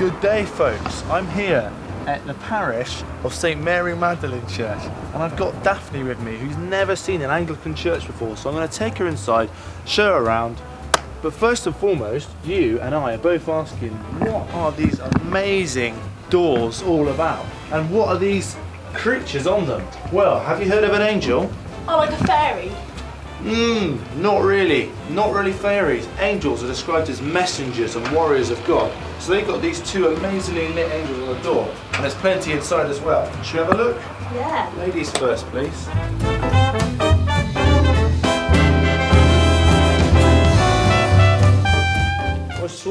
Good day, folks. I'm here at the parish of St Mary Magdalene Church, and I've got Daphne with me, who's never seen an Anglican church before, so I'm going to take her inside, show her around. But first and foremost, you and I are both asking, what are these amazing doors all about? And what are these creatures on them? Well, have you heard of an angel? Oh, like a fairy? Not really. Not really fairies. Angels are described as messengers and warriors of God. So they've got these two amazingly lit angels on the door, and there's plenty inside as well. Should we have a look? Yeah. Ladies first, please.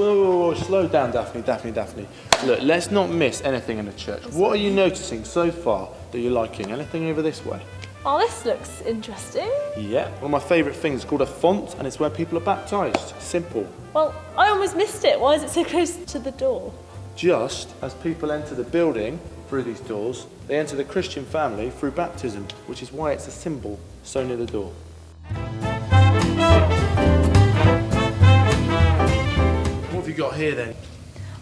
Oh, slow down, Daphne. Look, let's not miss anything in the church. What are you noticing so far that you're liking? Anything over this way? Oh, this looks interesting. Yeah, one of my favourite things is called a font, and it's where people are baptised. Simple. Well, I almost missed it. Why is it so close to the door? Just as people enter the building through these doors, they enter the Christian family through baptism, which is why it's a symbol so near the door. What have you got here then?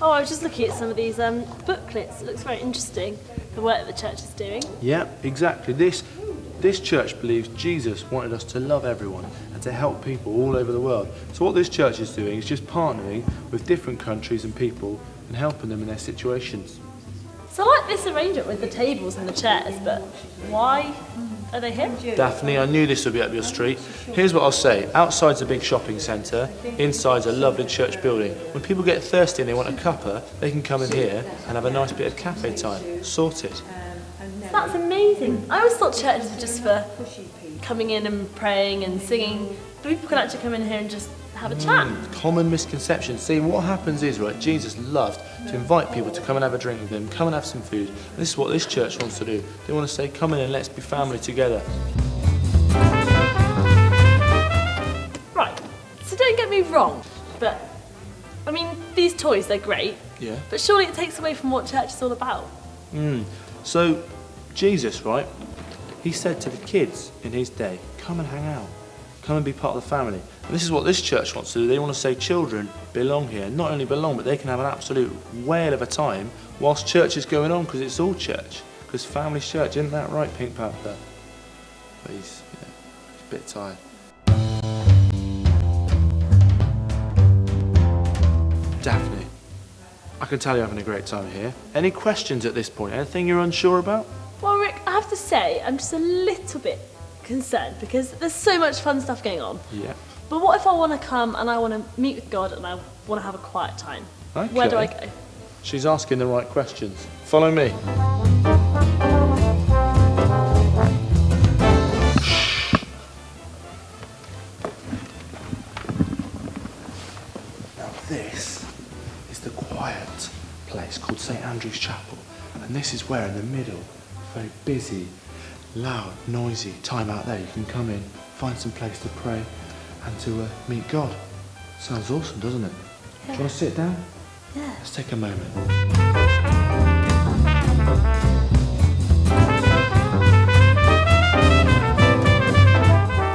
Oh, I was just looking at some of these booklets. It looks very interesting, the work that the church is doing. Yeah, exactly. This church believes Jesus wanted us to love everyone and to help people all over the world. So what this church is doing is just partnering with different countries and people and helping them in their situations. So I like this arrangement with the tables and the chairs, but why are they here? Daphne, I knew this would be up your street. Here's what I'll say. Outside's a big shopping centre, inside's a lovely church building. When people get thirsty and they want a cuppa, they can come in here and have a nice bit of cafe time. Sorted. That's amazing. I always thought churches were just for coming in and praying and singing, but people can actually come in here and just have a chat. Common misconception. See, what happens is, right, Jesus loved to invite people to come and have a drink with him, come and have some food. And this is what this church wants to do. They want to say, come in and let's be family together. Right, so don't get me wrong, but, I mean, these toys, they're great, Yeah. but surely it takes away from what church is all about. So, Jesus, right, he said to the kids in his day, come and hang out. Come and be part of the family. And this is what this church wants to do. They want to say children belong here. Not only belong, but they can have an absolute whale of a time whilst church is going on, because it's all church. Because family's church, isn't that right, Pink Panther? But he's a bit tired. Daphne, I can tell you're having a great time here. Any questions at this point? Anything you're unsure about? Well, Rick, I have to say, I'm just a little bit concerned because there's so much fun stuff going on. Yeah. But what if I want to come and I want to meet with God and I want to have a quiet time? Okay. Where do I go? She's asking the right questions. Follow me. Now this is the quiet place called St Andrew's Chapel. And this is where in the middle, very busy, loud, noisy time out there, you can come in, find some place to pray and to meet God. Sounds awesome, doesn't it? Yeah. Do you want to sit down? Yeah. Let's take a moment.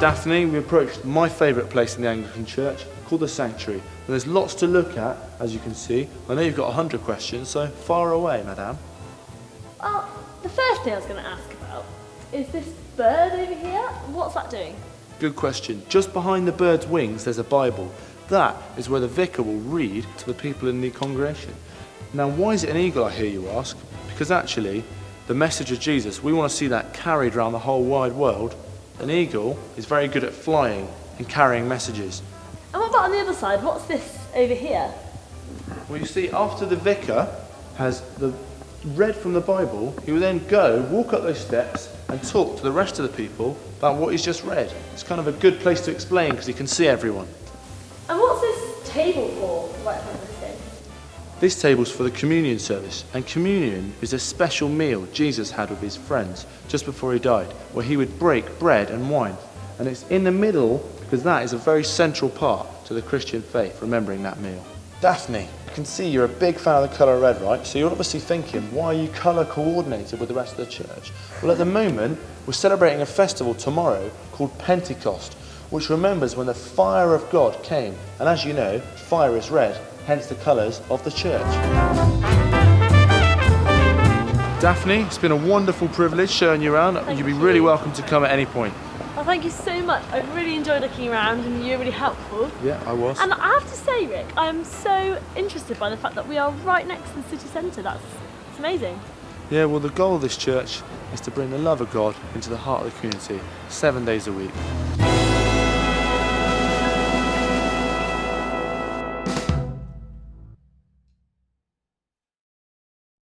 Daphne, we approached my favourite place in the Anglican Church, called the Sanctuary. And there's lots to look at, as you can see. I know you've got 100 questions, so fire away, madame. Well, the first thing I was going to ask about is this bird over here. What's that doing? Good question. Just behind the bird's wings, there's a Bible. That is where the vicar will read to the people in the congregation. Now, why is it an eagle, I hear you ask? Because actually, the message of Jesus, we want to see that carried around the whole wide world. An eagle is very good at flying and carrying messages. And what about on the other side? What's this over here? Well, you see, after the vicar has read from the Bible, he will then go, walk up those steps and talk to the rest of the people about what he's just read. It's kind of a good place to explain because he can see everyone. And what's this table for right in front of this thing? This table's for the communion service, and communion is a special meal Jesus had with his friends just before he died, where he would break bread and wine. And it's in the middle because that is a very central part to the Christian faith, remembering that meal. Daphne, I can see you're a big fan of the colour red, right? So you're obviously thinking, why are you colour coordinated with the rest of the church? Well, at the moment, we're celebrating a festival tomorrow called Pentecost, which remembers when the fire of God came. And as you know, fire is red, hence the colours of the church. Daphne, it's been a wonderful privilege showing you around. You'd be really welcome to come at any point. Well, thank you so much. I've really enjoyed looking around and you're really helpful. Yeah, I was. And I have to say, Rick, I am so interested by the fact that we are right next to the city centre. It's amazing. Yeah, well, the goal of this church is to bring the love of God into the heart of the community 7 days a week.